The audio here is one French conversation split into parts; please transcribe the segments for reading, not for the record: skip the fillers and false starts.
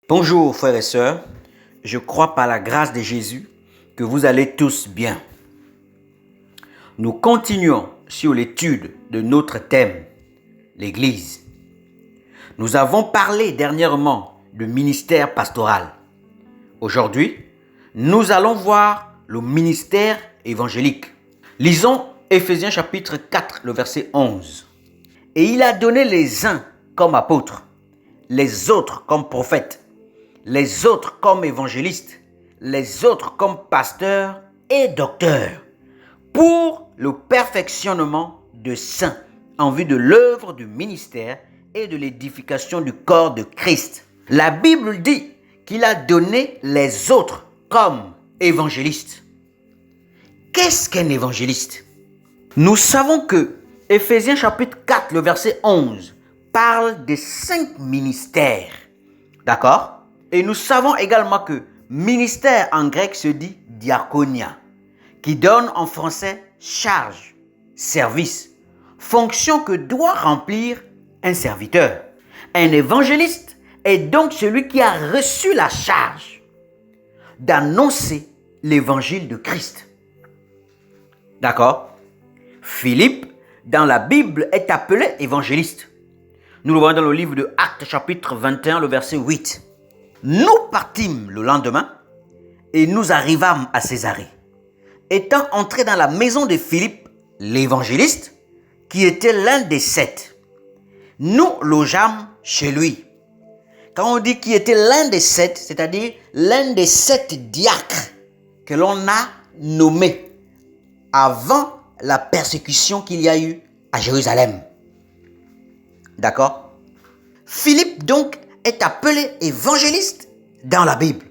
Bonjour frères et sœurs, je crois par la grâce de Jésus que vous allez tous bien. Nous continuons sur l'étude de notre thème, l'Église. Nous avons parlé dernièrement du ministère pastoral. Aujourd'hui, nous allons voir le ministère évangélique. Lisons Éphésiens chapitre 4, le verset 11. Et il a donné les uns comme apôtres, les autres comme prophètes, les autres comme évangélistes, les autres comme pasteurs et docteurs, pour le perfectionnement de saints, en vue de l'œuvre du ministère et de l'édification du corps de Christ. La Bible dit qu'il a donné les autres comme évangélistes. Qu'est-ce qu'un évangéliste? Nous savons que Éphésiens chapitre 4, le verset 11, parle des 5 ministères. D'accord? Et nous savons également que ministère en grec se dit diaconia, qui donne en français charge, service, fonction que doit remplir un serviteur. Un évangéliste est donc celui qui a reçu la charge d'annoncer l'évangile de Christ. D'accord? Philippe, dans la Bible, est appelé évangéliste. Nous le voyons dans le livre de Actes chapitre 21, le verset 8. Nous partîmes le lendemain et nous arrivâmes à Césarée. Étant entrés dans la maison de Philippe, l'évangéliste, qui était l'un des 7, nous logeâmes chez lui. Quand on dit qu'il était l'un des 7, c'est-à-dire l'un des 7 diacres que l'on a nommés avant la persécution qu'il y a eu à Jérusalem. D'accord? Philippe donc est appelé évangéliste dans la Bible.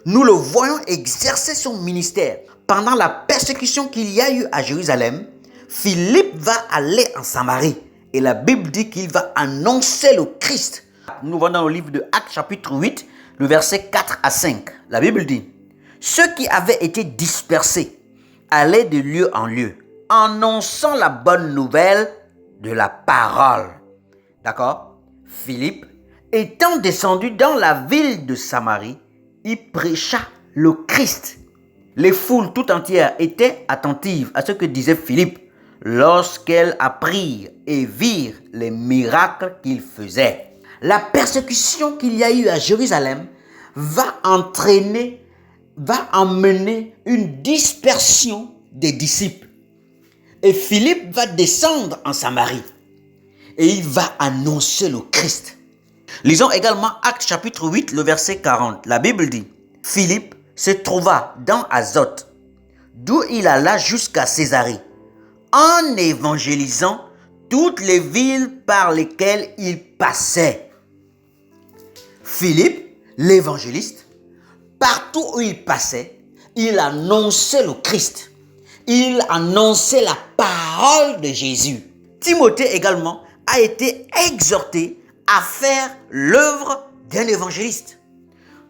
Nous le voyons exercer son ministère. Pendant la persécution qu'il y a eu à Jérusalem, Philippe va aller en Samarie. Et la Bible dit qu'il va annoncer le Christ. Nous voyons dans le livre de Actes chapitre 8, le verset 4 à 5. La Bible dit, « Ceux qui avaient été dispersés allaient de lieu en lieu, annonçant la bonne nouvelle de la parole. » D'accord? Philippe, étant descendu dans la ville de Samarie, il prêcha le Christ. Les foules tout entières étaient attentives à ce que disait Philippe lorsqu'elles apprirent et virent les miracles qu'il faisait. La persécution qu'il y a eu à Jérusalem va emmener une dispersion des disciples. Et Philippe va descendre en Samarie et il va annoncer le Christ. Lisons également Actes chapitre 8, le verset 40. La Bible dit, « Philippe se trouva dans Azote, d'où il alla jusqu'à Césarée, en évangélisant toutes les villes par lesquelles il passait. » Philippe, l'évangéliste, partout où il passait, il annonçait le Christ. Il annonçait la parole de Jésus. Timothée également a été exhorté à faire l'œuvre d'un évangéliste.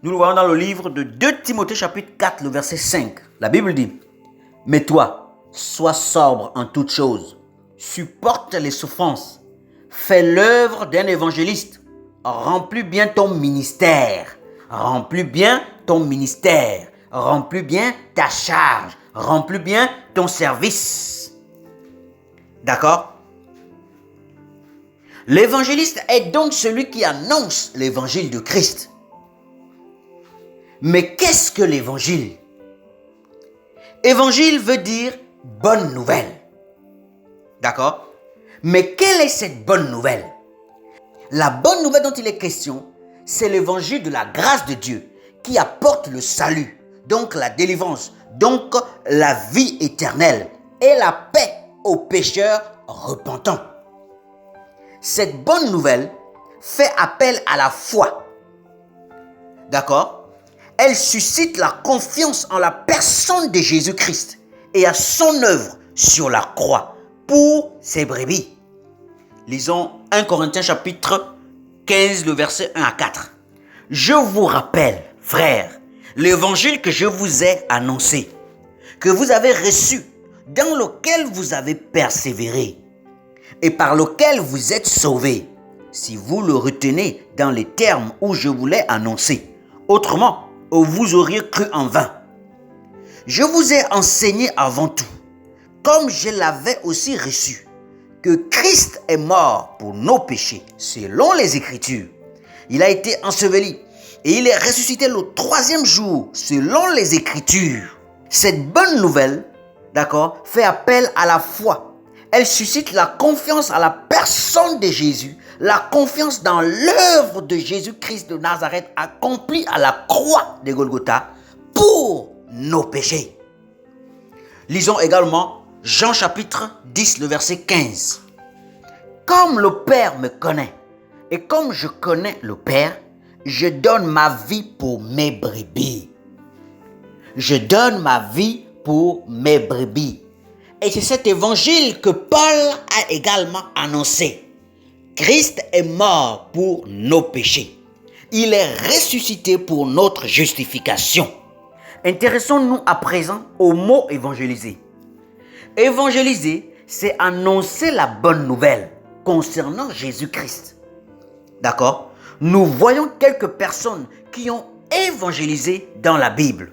Nous le voyons dans le livre de 2 Timothée chapitre 4, le verset 5. La Bible dit, « Mais toi, sois sobre en toutes choses, supporte les souffrances, fais l'œuvre d'un évangéliste, remplis bien ton ministère, remplis bien ton ministère, remplis bien ta charge, remplis bien ton service. » D'accord? L'évangéliste est donc celui qui annonce l'évangile de Christ. Mais qu'est-ce que l'évangile? Évangile veut dire bonne nouvelle. D'accord? Mais quelle est cette bonne nouvelle? La bonne nouvelle dont il est question, c'est l'évangile de la grâce de Dieu qui apporte le salut, donc la délivrance, donc la vie éternelle et la paix aux pécheurs repentants. Cette bonne nouvelle fait appel à la foi. D'accord? Elle suscite la confiance en la personne de Jésus-Christ et à son œuvre sur la croix pour ses brebis. Lisons 1 Corinthiens chapitre 15, le verset 1 à 4. « Je vous rappelle, frères, l'évangile que je vous ai annoncé, que vous avez reçu, dans lequel vous avez persévéré, et par lequel vous êtes sauvés, si vous le retenez dans les termes où je vous l'ai annoncé. Autrement, vous auriez cru en vain. Je vous ai enseigné avant tout, comme je l'avais aussi reçu, que Christ est mort pour nos péchés, selon les Écritures. Il a été enseveli et il est ressuscité le 3e jour, selon les Écritures. Cette bonne nouvelle, d'accord, fait appel à la foi. Elle suscite la confiance à la personne de Jésus, la confiance dans l'œuvre de Jésus-Christ de Nazareth accomplie à la croix de Golgotha pour nos péchés. Lisons également Jean chapitre 10, le verset 15. Comme le Père me connaît et comme je connais le Père, je donne ma vie pour mes brebis. Je donne ma vie pour mes brebis. Et c'est cet évangile que Paul a également annoncé. Christ est mort pour nos péchés. Il est ressuscité pour notre justification. Intéressons-nous à présent au mot évangéliser. Évangéliser, c'est annoncer la bonne nouvelle concernant Jésus-Christ. D'accord? Nous voyons quelques personnes qui ont évangélisé dans la Bible.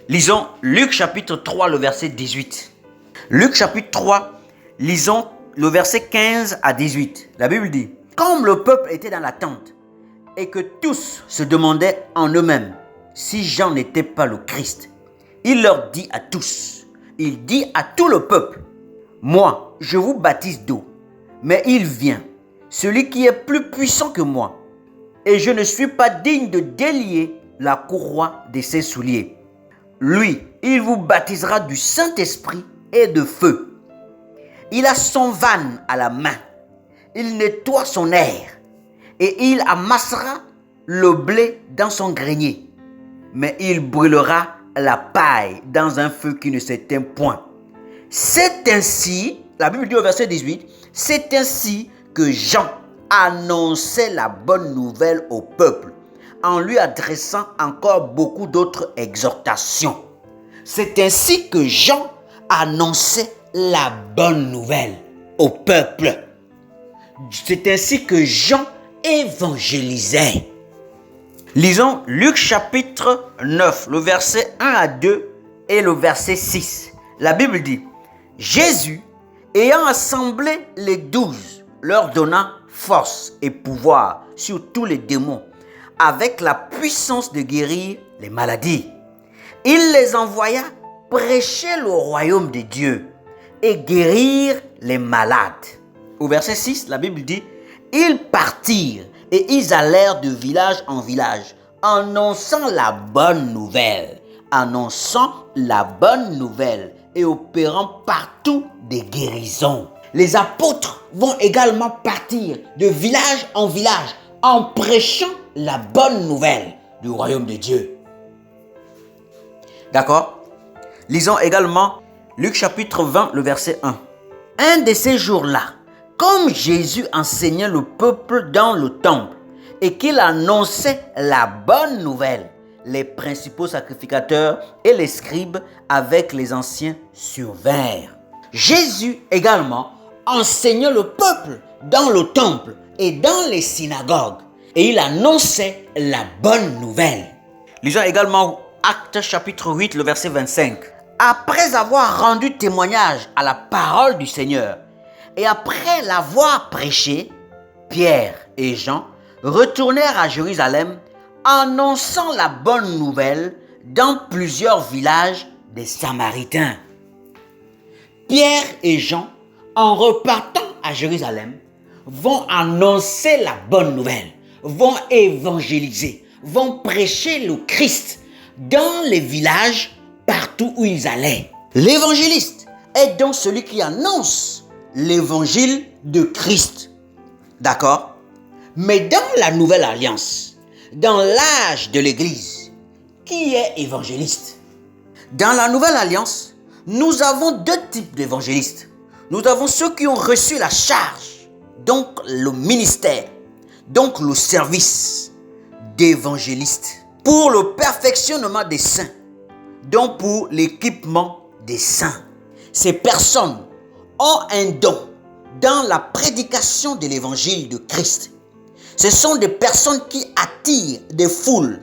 Lisons Luc chapitre 3, le verset 18. Luc chapitre 3, lisons le verset 15 à 18. La Bible dit, « Comme le peuple était dans l'attente et que tous se demandaient en eux-mêmes si Jean n'était pas le Christ, il leur dit à tous, il dit à tout le peuple, « Moi, je vous baptise d'eau, mais il vient, celui qui est plus puissant que moi, et je ne suis pas digne de délier la courroie de ses souliers. Lui, il vous baptisera du Saint-Esprit et de feu. Il a son vanne à la main, il nettoie son air, et il amassera le blé dans son grenier, mais il brûlera la paille dans un feu qui ne s'éteint point. C'est ainsi, la Bible dit au verset 18, c'est ainsi que Jean annonçait la bonne nouvelle au peuple, en lui adressant encore beaucoup d'autres exhortations. C'est ainsi que Jean annonçait la bonne nouvelle au peuple. C'est ainsi que Jean évangélisait. Lisons Luc chapitre 9, le verset 1 à 2 et le verset 6. La Bible dit, « Jésus, ayant assemblé les 12, leur donna force et pouvoir sur tous les démons, avec la puissance de guérir les maladies. Il les envoya prêcher le royaume de Dieu et guérir les malades. » Au verset 6, la Bible dit, « Ils partirent et ils allèrent de village en village, annonçant la bonne nouvelle, et opérant partout des guérisons. » Les apôtres vont également partir de village en village en prêchant la bonne nouvelle du royaume de Dieu. D'accord? Lisons également Luc chapitre 20, le verset 1. Un de ces jours-là, comme Jésus enseignait le peuple dans le temple et qu'il annonçait la bonne nouvelle, les principaux sacrificateurs et les scribes avec les anciens survinrent. Jésus également enseignait le peuple dans le temple et dans les synagogues et il annonçait la bonne nouvelle. Lisons également Actes chapitre 8, le verset 25. Après avoir rendu témoignage à la parole du Seigneur et après l'avoir prêché, Pierre et Jean retournèrent à Jérusalem annonçant la bonne nouvelle dans plusieurs villages des Samaritains. Pierre et Jean, en repartant à Jérusalem, vont annoncer la bonne nouvelle, vont évangéliser, vont prêcher le Christ dans les villages partout où ils allaient. L'évangéliste est donc celui qui annonce l'évangile de Christ. D'accord? Mais dans la nouvelle alliance, dans l'âge de l'Église, qui est évangéliste? Dans la nouvelle alliance, nous avons deux types d'évangélistes. Nous avons ceux qui ont reçu la charge, donc le ministère, donc le service d'évangéliste, pour le perfectionnement des saints, donc pour l'équipement des saints. Ces personnes ont un don dans la prédication de l'évangile de Christ. Ce sont des personnes qui attirent des foules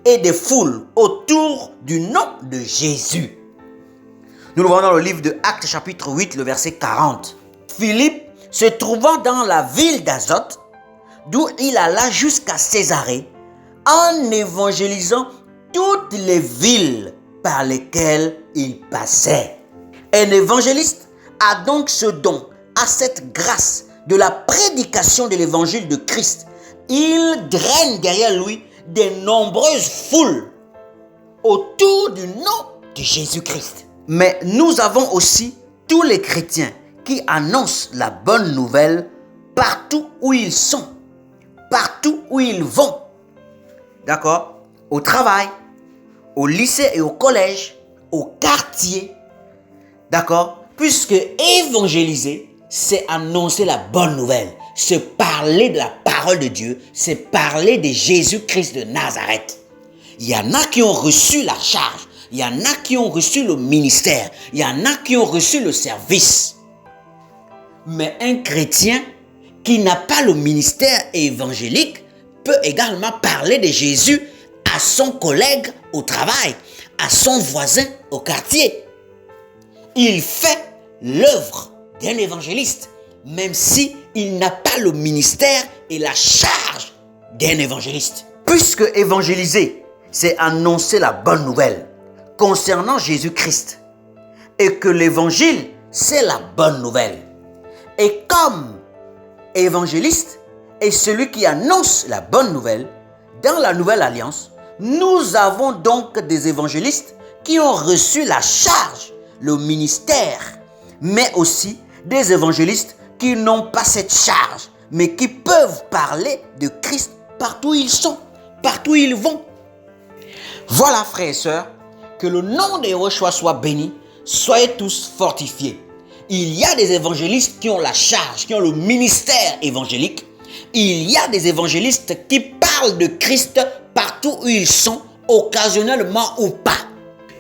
et des foules autour du nom de Jésus. Nous le voyons dans le livre de Actes chapitre 8, le verset 40. Philippe, se trouvant dans la ville d'Azote, d'où il alla jusqu'à Césarée, en évangélisant toutes les villes par lesquelles il passait. Un évangéliste a donc ce don, a cette grâce de la prédication de l'évangile de Christ. Il draine derrière lui de nombreuses foules autour du nom de Jésus-Christ. Mais nous avons aussi tous les chrétiens qui annoncent la bonne nouvelle partout où ils sont, partout où ils vont. D'accord? Au travail, au lycée et au collège, au quartier. D'accord? Puisque évangéliser, c'est annoncer la bonne nouvelle. C'est parler de la parole de Dieu. C'est parler de Jésus-Christ de Nazareth. Il y en a qui ont reçu la charge. Il y en a qui ont reçu le ministère. Il y en a qui ont reçu le service. Mais un chrétien qui n'a pas le ministère évangélique peut également parler de Jésus à son collègue au travail, à son voisin au quartier. Il fait l'œuvre d'un évangéliste, même si il n'a pas le ministère et la charge d'un évangéliste. Puisque évangéliser, c'est annoncer la bonne nouvelle concernant Jésus-Christ, et que l'évangile, c'est la bonne nouvelle. Et comme évangéliste est celui qui annonce la bonne nouvelle, dans la nouvelle alliance, nous avons donc des évangélistes qui ont reçu la charge, le ministère, mais aussi des évangélistes qui n'ont pas cette charge, mais qui peuvent parler de Christ partout où ils sont, partout où ils vont. Voilà, frères et sœurs, que le nom de Yahushua soit béni, soyez tous fortifiés. Il y a des évangélistes qui ont la charge, qui ont le ministère évangélique. Il y a des évangélistes qui parlent de Christ partout où ils sont, occasionnellement ou pas.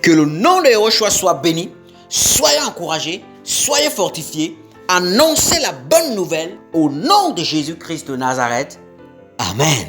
Que le nom de Yahushua soit béni, soyez encouragés, soyez fortifiés, annoncez la bonne nouvelle au nom de Jésus-Christ de Nazareth. Amen.